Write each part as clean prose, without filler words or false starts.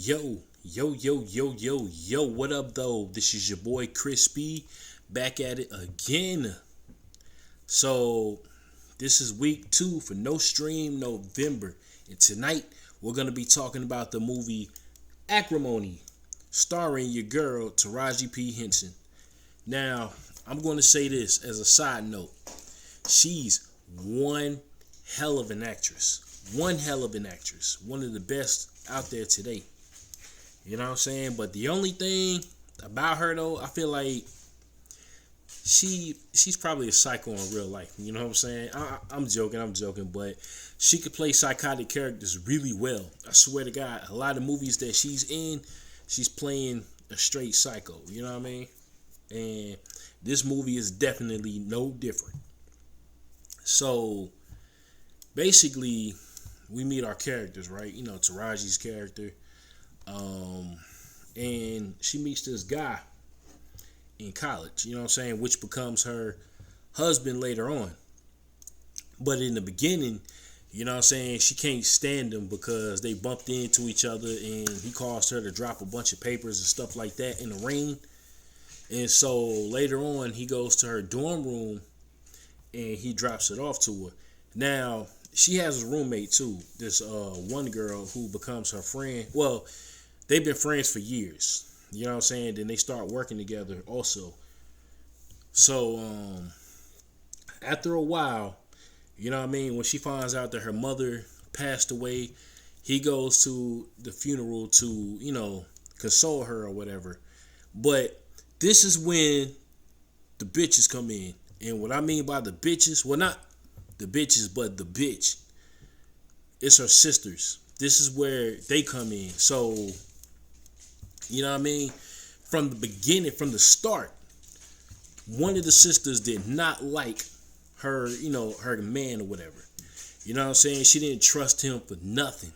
Yo, what up though? This is your boy Chris B, back at it again. So, this is week 2 for No Stream November. And tonight, we're going to be talking about the movie Acrimony, starring your girl, Taraji P. Henson. Now, I'm going to say this as a side note. She's one hell of an actress. One of the best out there today. You know what I'm saying? But the only thing about her though, I feel like she's probably a psycho in real life. You know what I'm saying? I'm joking, but she could play psychotic characters really well. I swear to God, a lot of movies that she's in, she's playing a straight psycho. You know what I mean? And this movie is definitely no different. So basically, we meet our characters, right? You know, Taraji's character. And she meets this guy in college, you know what I'm saying, which becomes her husband later on. But in the beginning, you know what I'm saying, she can't stand him because they bumped into each other and he caused her to drop a bunch of papers and stuff like that in the rain. And so later on, he goes to her dorm room and he drops it off to her. Now, she has a roommate too, this one girl who becomes her friend. Well, they've been friends for years. You know what I'm saying? Then they start working together also. So, after a while, you know what I mean? When she finds out that her mother passed away, he goes to the funeral to, you know, console her or whatever. But this is when the bitches come in. And what I mean by the bitches, well, not the bitches, but the bitch, it's her sisters. This is where they come in. So, you know what I mean? From the beginning, from the start, one of the sisters did not like her, you know, her man or whatever. You know what I'm saying? She didn't trust him for nothing.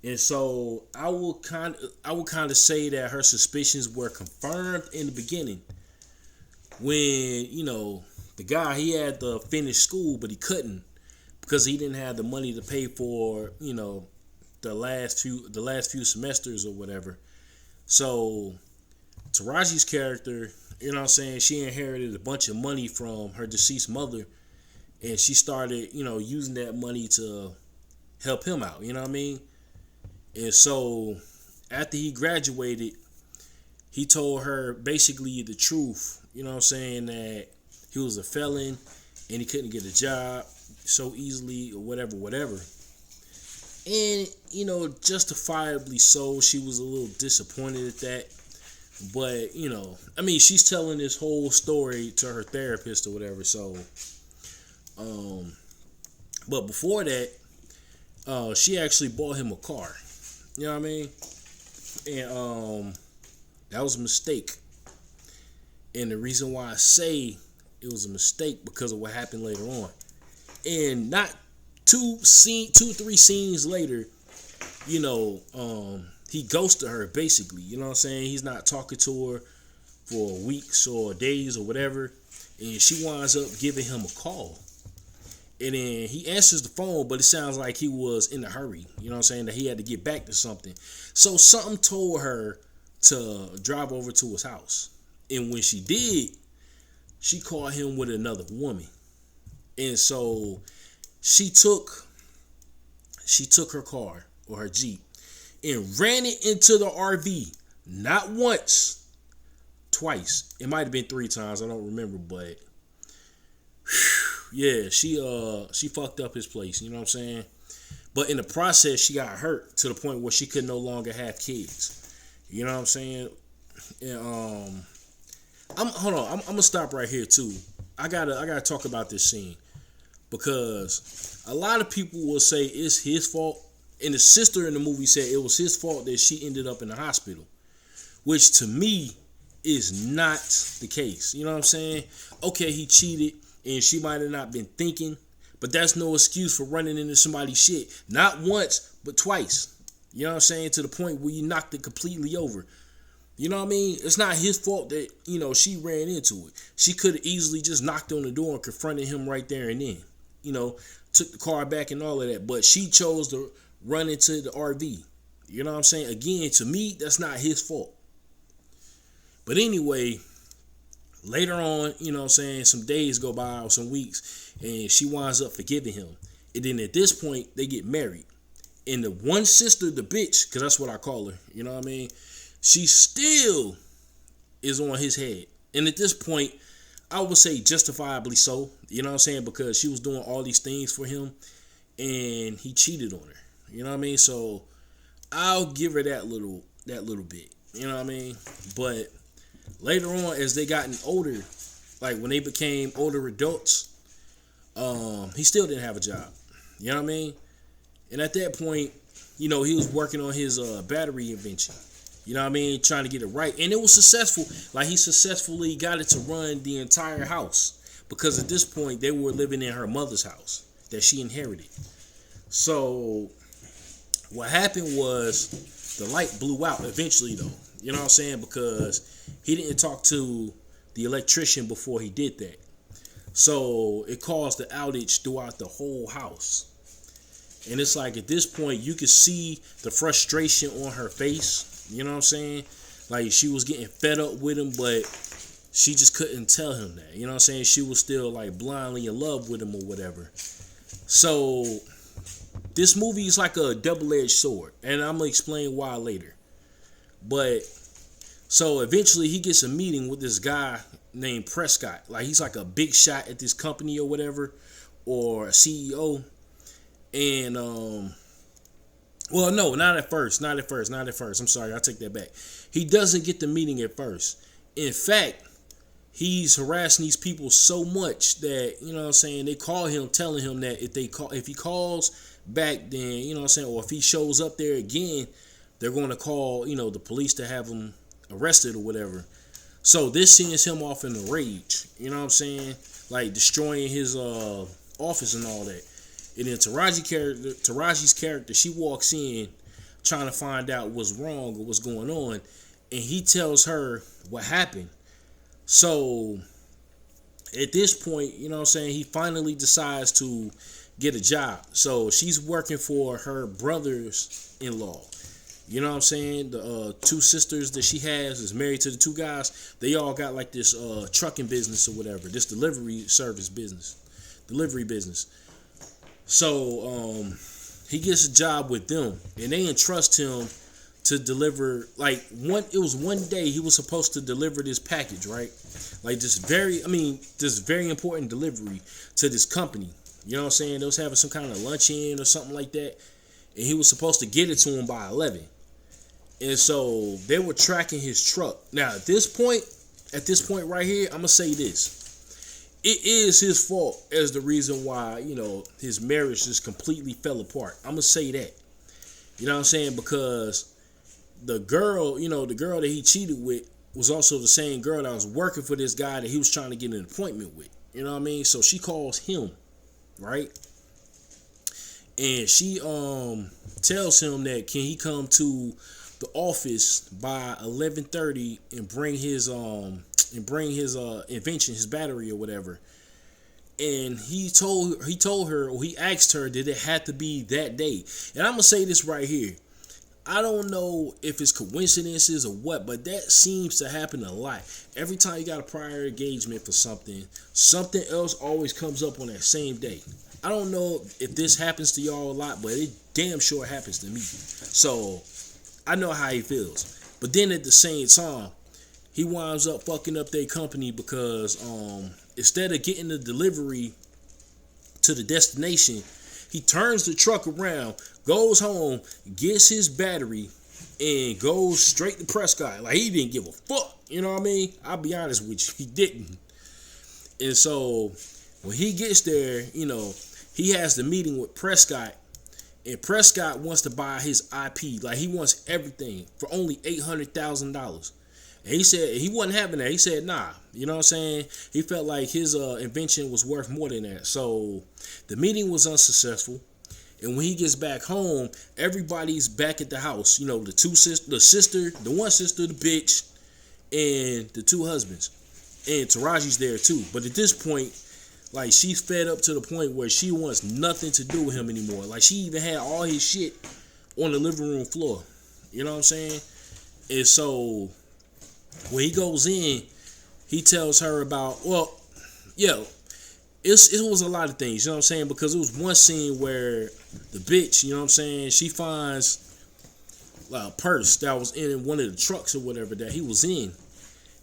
And so I will kind of say that her suspicions were confirmed in the beginning when, you know, the guy, he had to finish school, but he couldn't because he didn't have the money to pay for, you know, the last few semesters or whatever. So Taraji's character, you know what I'm saying, she inherited a bunch of money from her deceased mother, and she started, you know, using that money to help him out, you know what I mean? And so after he graduated, he told her basically the truth, you know what I'm saying, that he was a felon and he couldn't get a job so easily or whatever. And, you know, justifiably so, she was a little disappointed at that. But, you know, I mean, she's telling this whole story to her therapist or whatever. So, but before that, she actually bought him a car. You know what I mean? And that was a mistake. And the reason why I say it was a mistake because of what happened later on. And not 2-3 scenes later, you know, he ghosted her basically. You know what I'm saying? He's not talking to her for weeks or days or whatever. And she winds up giving him a call. And then he answers the phone, but it sounds like he was in a hurry. You know what I'm saying? That he had to get back to something. So something told her to drive over to his house. And when she did, she caught him with another woman. And so she took her car or her Jeep and ran it into the RV. Not once, twice. It might have been 3 times. I don't remember, but yeah, she fucked up his place. You know what I'm saying? But in the process, she got hurt to the point where she could no longer have kids. You know what I'm saying? And I'm gonna stop right here too. I gotta talk about this scene because a lot of people will say it's his fault, and the sister in the movie said it was his fault that she ended up in the hospital, which to me is not the case. You know what I'm saying? Okay, he cheated, and she might have not been thinking, but that's no excuse for running into somebody's shit. Not once, but twice. You know what I'm saying? To the point where you knocked it completely over. You know what I mean? It's not his fault that, you know, she ran into it. She could have easily just knocked on the door and confronted him right there and then. You know, took the car back and all of that. But she chose to run into the RV. You know what I'm saying? Again, to me, that's not his fault. But anyway, later on, you know what I'm saying, some days go by or some weeks, and she winds up forgiving him. And then at this point, they get married. And the one sister, the bitch, because that's what I call her, you know what I mean? She still is on his head. And at this point, I would say justifiably so, you know what I'm saying? Because she was doing all these things for him, and he cheated on her. You know what I mean? So I'll give her that little bit. You know what I mean? But later on, as they gotten older, like when they became older adults, he still didn't have a job. You know what I mean? And at that point, you know, he was working on his battery invention. You know what I mean? Trying to get it right. And it was successful. Like, he successfully got it to run the entire house. Because at this point, they were living in her mother's house that she inherited. So what happened was the light blew out eventually, though. You know what I'm saying? Because he didn't talk to the electrician before he did that. So it caused the outage throughout the whole house. And it's like, at this point, you could see the frustration on her face. You know what I'm saying? Like, she was getting fed up with him, but she just couldn't tell him that. You know what I'm saying? She was still, like, blindly in love with him or whatever. So this movie is like a double-edged sword. And I'm going to explain why later. But so eventually he gets a meeting with this guy named Prescott. Like, he's like a big shot at this company or whatever, or a CEO. And well, no, not at first. I'm sorry, I take that back. He doesn't get the meeting at first. In fact, he's harassing these people so much that, you know what I'm saying, they call him telling him that if he calls back, then, you know what I'm saying, or if he shows up there again, they're going to call, you know, the police to have him arrested or whatever. So this sends him off in a rage, you know what I'm saying, like destroying his office and all that. And then Taraji's character, she walks in trying to find out what's wrong or what's going on, and he tells her what happened. So at this point, you know what I'm saying, he finally decides to get a job. So she's working for her brothers-in-law. You know what I'm saying? The two sisters that she has is married to the two guys. They all got like this trucking business or whatever, this delivery business. So he gets a job with them, and they entrust him to deliver, like, it was one day he was supposed to deliver this package, right? Like this very important delivery to this company. You know what I'm saying? They was having some kind of luncheon or something like that, and he was supposed to get it to him by 11. And so they were tracking his truck. Now at this point right here, I'm gonna say this. It is his fault as the reason why, you know, his marriage just completely fell apart. I'm going to say that. You know what I'm saying? Because the girl that he cheated with was also the same girl that was working for this guy that he was trying to get an appointment with. You know what I mean? So she calls him, right? And she tells him that can he come to the office by 11:30 and bring his invention, his battery or whatever. And he asked her, did it have to be that day? And I'm gonna say this right here. I don't know if it's coincidences or what, but that seems to happen a lot. Every time you got a prior engagement for something else always comes up on that same day. I don't know if this happens to y'all a lot, but it damn sure happens to me. So I know how he feels. But then at the same time, he winds up fucking up their company because instead of getting the delivery to the destination, he turns the truck around, goes home, gets his battery, and goes straight to Prescott. Like, he didn't give a fuck. You know what I mean? I'll be honest with you, he didn't. And so when he gets there, you know, he has the meeting with Prescott, and Prescott wants to buy his IP. Like, he wants everything for only $800,000. And he said he wasn't having that. He said, nah. You know what I'm saying? He felt like his invention was worth more than that. So the meeting was unsuccessful. And when he gets back home, everybody's back at the house. You know, the one sister, the bitch, and the two husbands. And Taraji's there too. But at this point, like, she's fed up to the point where she wants nothing to do with him anymore. Like, she even had all his shit on the living room floor. You know what I'm saying? And so when he goes in, he tells her about, well, yo, it was a lot of things, you know what I'm saying? Because it was one scene where the bitch, you know what I'm saying, she finds a purse that was in one of the trucks or whatever that he was in,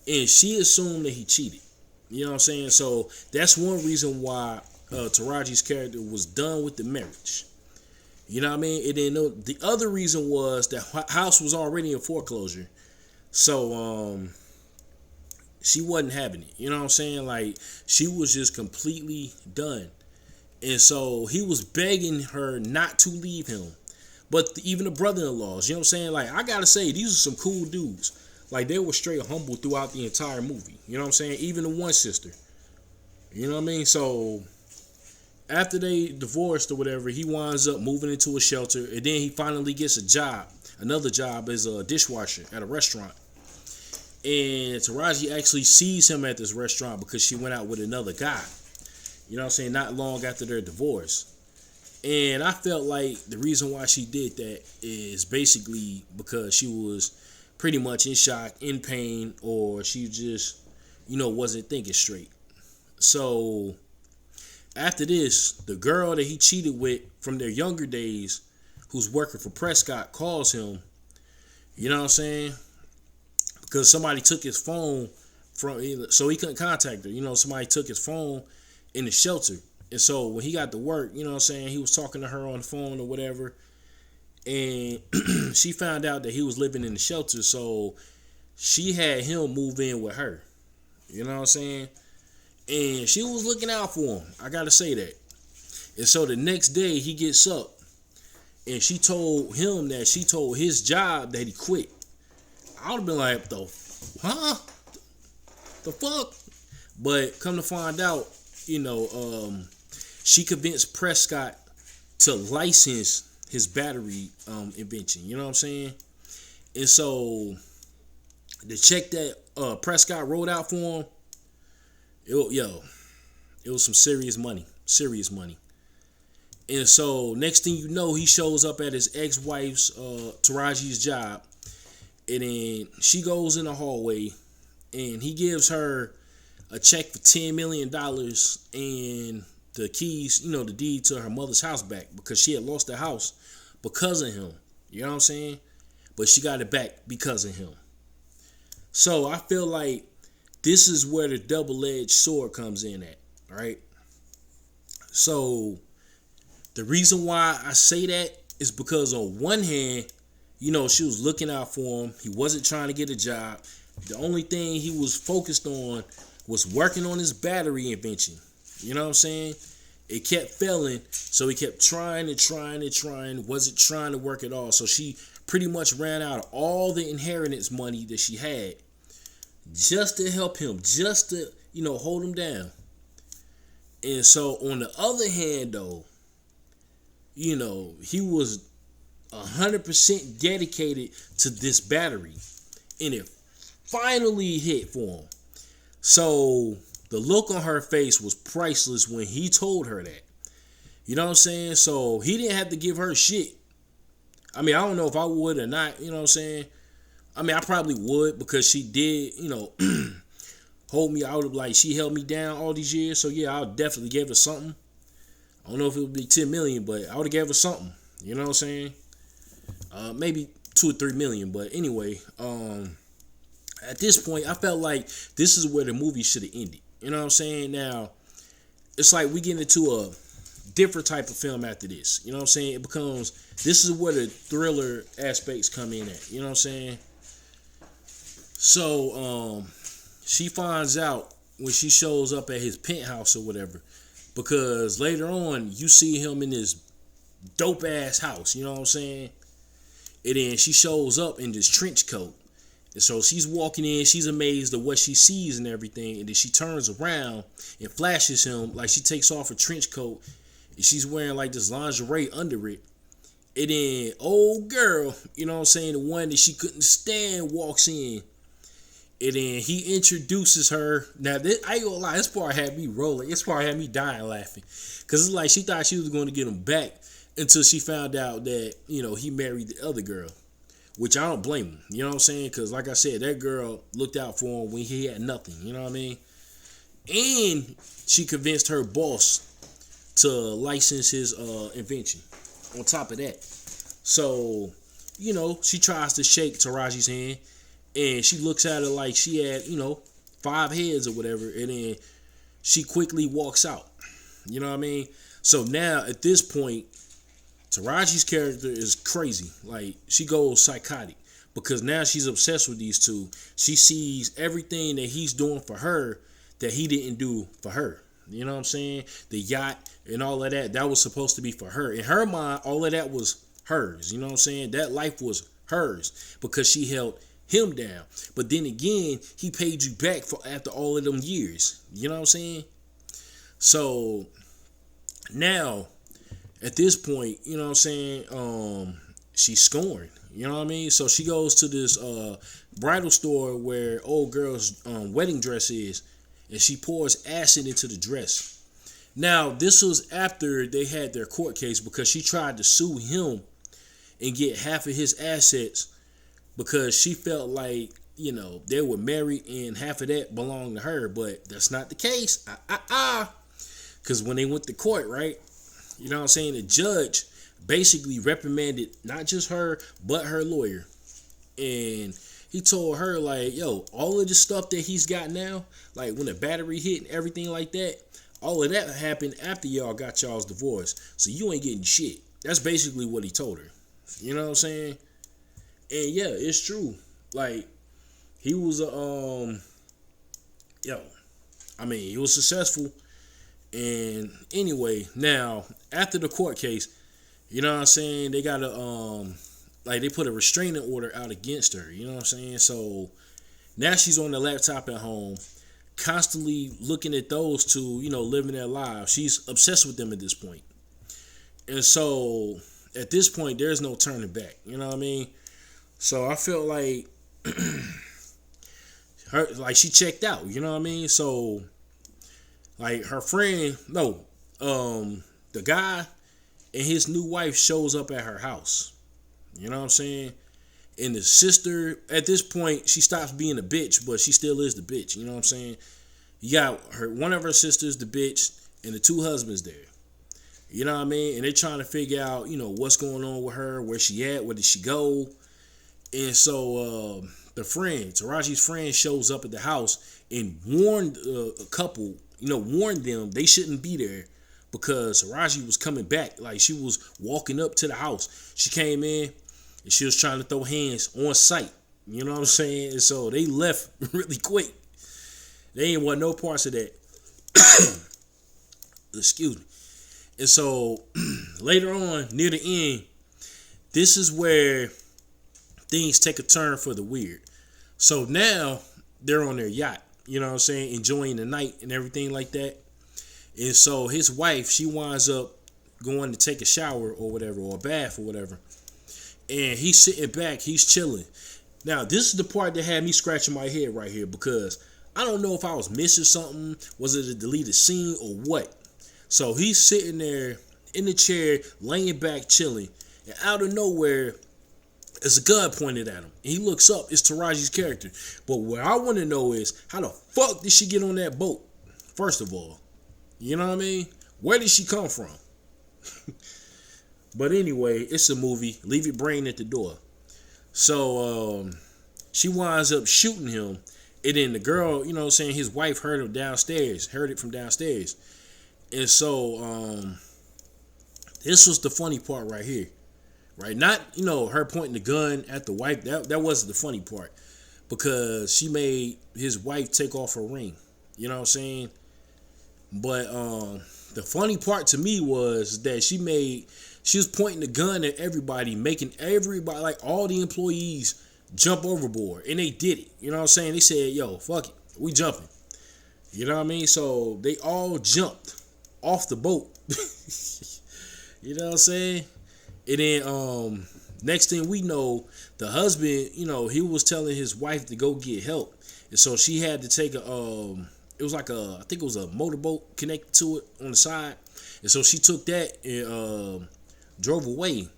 and she assumed that he cheated. You know what I'm saying? So that's one reason why Taraji's character was done with the marriage. You know what I mean? And then the other reason was that house was already in foreclosure, so she wasn't having it. You know what I'm saying? Like, she was just completely done. And so he was begging her not to leave him. But even the brother-in-laws, you know what I'm saying? Like, I gotta say, these are some cool dudes. Like, they were straight humble throughout the entire movie. You know what I'm saying? Even the one sister. You know what I mean? So after they divorced or whatever, he winds up moving into a shelter, and then he finally gets a job. Another job as a dishwasher at a restaurant. And Taraji actually sees him at this restaurant because she went out with another guy. You know what I'm saying? Not long after their divorce. And I felt like the reason why she did that is basically because she was pretty much in shock, in pain, or she just, wasn't thinking straight. So after this, the girl that he cheated with from their younger days, who's working for Prescott, calls him. You know what I'm saying? Because somebody took his phone so he couldn't contact her. Somebody took his phone in the shelter. And so when he got to work, you know what I'm saying, he was talking to her on the phone or whatever. And she found out that he was living in the shelter. So she had him move in with her. You know what I'm saying? And she was looking out for him. I got to say that. And so the next day he gets up. And she told him that she told his job that he quit. I would have been like, the fuck? But come to find out, she convinced Prescott to license his battery invention. You know what I'm saying? And so the check that Prescott wrote out for him, it was some serious money. Serious money. And so next thing you know, he shows up at his ex-wife's, Taraji's job. And then she goes in the hallway and he gives her a check for $10 million and the keys, the deed to her mother's house back because she had lost the house because of him. You know what I'm saying? But she got it back because of him. So I feel like this is where the double-edged sword comes in at, right? So the reason why I say that is because on one hand, she was looking out for him. He wasn't trying to get a job. The only thing he was focused on was working on his battery invention. You know what I'm saying? It kept failing, so he kept trying and trying and trying. Wasn't trying to work at all. So she pretty much ran out of all the inheritance money that she had just to help him, just to, hold him down. And so on the other hand, though, he was 100% dedicated to this battery, and it finally hit for him. So the look on her face was priceless when he told her that. You know what I'm saying? So he didn't have to give her shit. I mean, I don't know if I would or not, you know what I'm saying? I mean, I probably would because she did, hold me out of, like, she held me down all these years. So yeah, I would definitely give her something. I don't know if it would be 10 million, but I would have gave her something. You know what I'm saying? Maybe 2 or 3 million, but anyway, at this point, I felt like this is where the movie should have ended. You know what I'm saying? Now, it's like we get into a different type of film after this. You know what I'm saying? It becomes, this is where the thriller aspects come in at. You know what I'm saying? So, she finds out when she shows up at his penthouse or whatever, because later on, you see him in this dope ass house. You know what I'm saying? And then she shows up in this trench coat. And so she's walking in, she's amazed at what she sees and everything. And then she turns around and flashes him, like she takes off her trench coat and she's wearing like this lingerie under it. And then old girl, you know what I'm saying, the one that she couldn't stand, walks in. And then he introduces her. Now, I ain't gonna lie, this part had me rolling. This part had me dying laughing. Because it's like she thought she was going to get him back until she found out that, he married the other girl. which I don't blame him. You know what I'm saying? Because like I said, that girl looked out for him when he had nothing. You know what I mean? And she convinced her boss to license his invention. On top of that, so she tries to shake Taraji's hand, and she looks at her like she had 5 heads or whatever, and then she quickly walks out. You know what I mean? So now at this point, Taraji's character is crazy. Like, she goes psychotic because now she's obsessed with these two. She sees everything that he's doing for her that he didn't do for her. You know what I'm saying? The yacht and all of that, that was supposed to be for her. In her mind, all of that was hers. You know what I'm saying? That life was hers because she held him down. But then again, he paid you back for after all of them years. You know what I'm saying? So now, at this point, you know what I'm saying, she's scorned. You know what I mean? So she goes to this bridal store where old girl's wedding dress is, and she pours acid into the dress. Now, this was after they had their court case because she tried to sue him and get half of his assets because she felt like, they were married and half of that belonged to her. But that's not the case. Because when they went to court, right? You know what I'm saying? The judge basically reprimanded not just her, but her lawyer. And he told her, like, yo, all of the stuff that he's got now, like when the battery hit and everything like that, all of that happened after y'all got y'all's divorce. So you ain't getting shit. That's basically what he told her. You know what I'm saying? And yeah, it's true. Like, he was he was successful. And anyway, now after the court case, you know what I'm saying, they got they put a restraining order out against her. You know what I'm saying? So now she's on the laptop at home, constantly looking at those two, living their lives. She's obsessed with them at this point. And so at this point, there's no turning back. You know what I mean? So I felt like she checked out. You know what I mean? So like her friend, the guy and his new wife shows up at her house. You know what I'm saying? And the sister, at this point, she stops being a bitch, but she still is the bitch. You know what I'm saying? You got one of her sisters, the bitch, and the 2 husbands there. You know what I mean? And they're trying to figure out, what's going on with her, where she at, where did she go? And so the friend, Taraji's friend, shows up at the house and warned a couple, warned them they shouldn't be there because Taraji was coming back. Like, she was walking up to the house. She came in and she was trying to throw hands on sight. You know what I'm saying? And so they left really quick. They ain't want no parts of that. Excuse me. And so later on, near the end, this is where things take a turn for the weird. So now they're on their yacht, you know what I'm saying, enjoying the night and everything like that. And so his wife, she winds up going to take a shower or whatever, or a bath or whatever. And he's sitting back, he's chilling. Now, this is the part that had me scratching my head right here because I don't know if I was missing something. Was it a deleted scene or what? So he's sitting there in the chair, laying back, chilling. And out of nowhere, there's a gun pointed at him. And he looks up. It's Taraji's character. But what I want to know is, how the fuck did she get on that boat? First of all. You know what I mean? Where did she come from? But anyway, it's a movie. Leave your brain at the door. So she winds up shooting him. And then the girl, you know what I'm saying, his wife heard it from downstairs. And so this was the funny part right here. Right? Not, her pointing the gun at the wife. That wasn't the funny part. Because she made his wife take off her ring. You know what I'm saying? But the funny part to me was that she was pointing the gun at everybody, making everybody, like all the employees, jump overboard. And they did it. You know what I'm saying? They said, yo, fuck it. We jumping. You know what I mean? So they all jumped off the boat. You know what I'm saying? And then next thing we know, the husband, he was telling his wife to go get help. And so she had to take it was like I think it was a motorboat connected to it on the side. And so she took that and drove away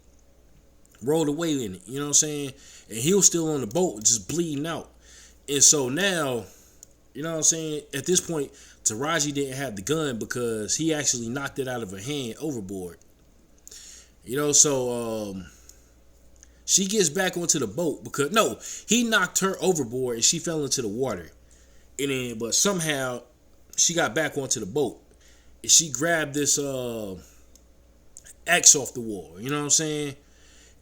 rolled away in it. You know what I'm saying? And he was still on the boat, just bleeding out. And so now, you know what I'm saying? At this point, Taraji didn't have the gun because he actually knocked it out of her hand overboard. You know, so she gets back onto the boat because no, he knocked her overboard and she fell into the water. And then, but somehow she got back onto the boat and she grabbed this axe off the wall. You know what I'm saying?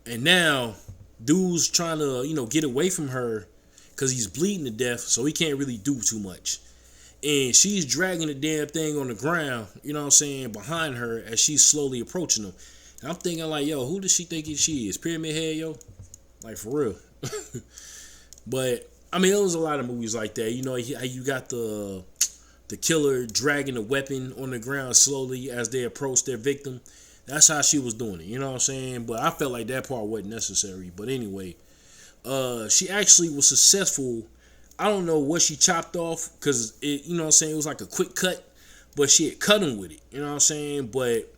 And now, dude's trying to, get away from her because he's bleeding to death, so he can't really do too much. And she's dragging the damn thing on the ground, you know what I'm saying, behind her as she's slowly approaching him. And I'm thinking like, yo, who does she think she is? Pyramid Head, yo? Like, for real. But, I mean, there was a lot of movies like that. You know, you got the killer dragging the weapon on the ground slowly as they approach their victim. That's how she was doing it, you know what I'm saying? But I felt like that part wasn't necessary. But anyway, she actually was successful. I don't know what she chopped off because it, you know what I'm saying, it was like a quick cut, but she had cut him with it, you know what I'm saying? But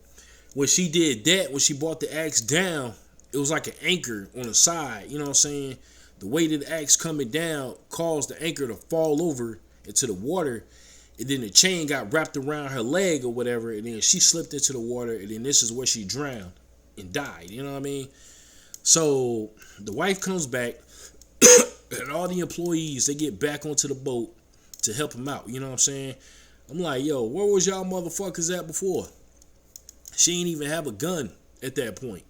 when she did that, when she brought the axe down, it was like an anchor on the side, you know what I'm saying? The weight of the axe coming down caused the anchor to fall over into the water. And then the chain got wrapped around her leg or whatever. And then she slipped into the water. And then this is where she drowned and died. You know what I mean? So the wife comes back. And all the employees, they get back onto the boat to help him out. You know what I'm saying? I'm like, yo, where was y'all motherfuckers at before? She ain't even have a gun at that point.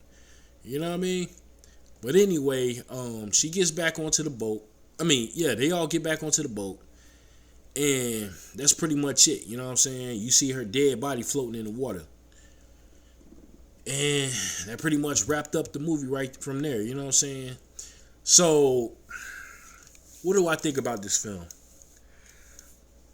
You know what I mean? But anyway, she gets back onto the boat. I mean, yeah, they all get back onto the boat. And that's pretty much it. You know what I'm saying? You see her dead body floating in the water. And that pretty much wrapped up the movie right from there. You know what I'm saying? So, what do I think about this film?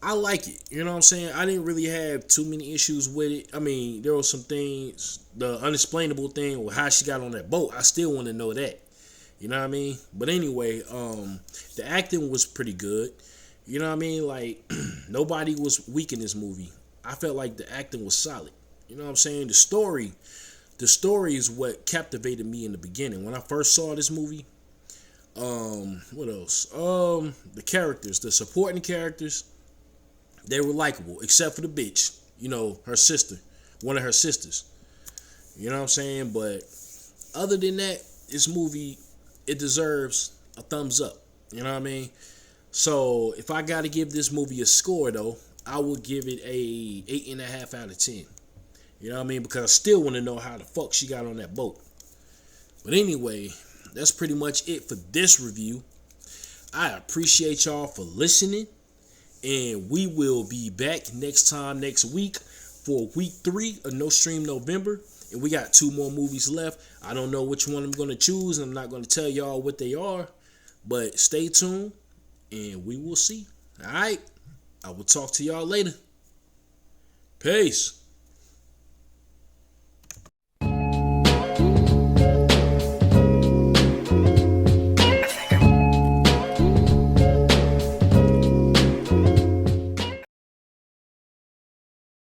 I like it. You know what I'm saying? I didn't really have too many issues with it. I mean, there were some things, the unexplainable thing with how she got on that boat. I still want to know that. You know what I mean? But anyway, the acting was pretty good. You know what I mean? Like, nobody was weak in this movie. I felt like the acting was solid. You know what I'm saying? The story is what captivated me in the beginning. When I first saw this movie, what else? The characters, the supporting characters, they were likable, except for the bitch. You know, her sister, one of her sisters. You know what I'm saying? But other than that, this movie, it deserves a thumbs up. You know what I mean? So if I got to give this movie a score, though, I would give it a 8.5 out of 10. You know what I mean? Because I still want to know how the fuck she got on that boat. But anyway, that's pretty much it for this review. I appreciate y'all for listening. And we will be back next week for week 3 of No Stream November. And we got 2 more movies left. I don't know which one I'm going to choose. And I'm not going to tell y'all what they are. But stay tuned. And we will see. All right. I will talk to y'all later. Peace.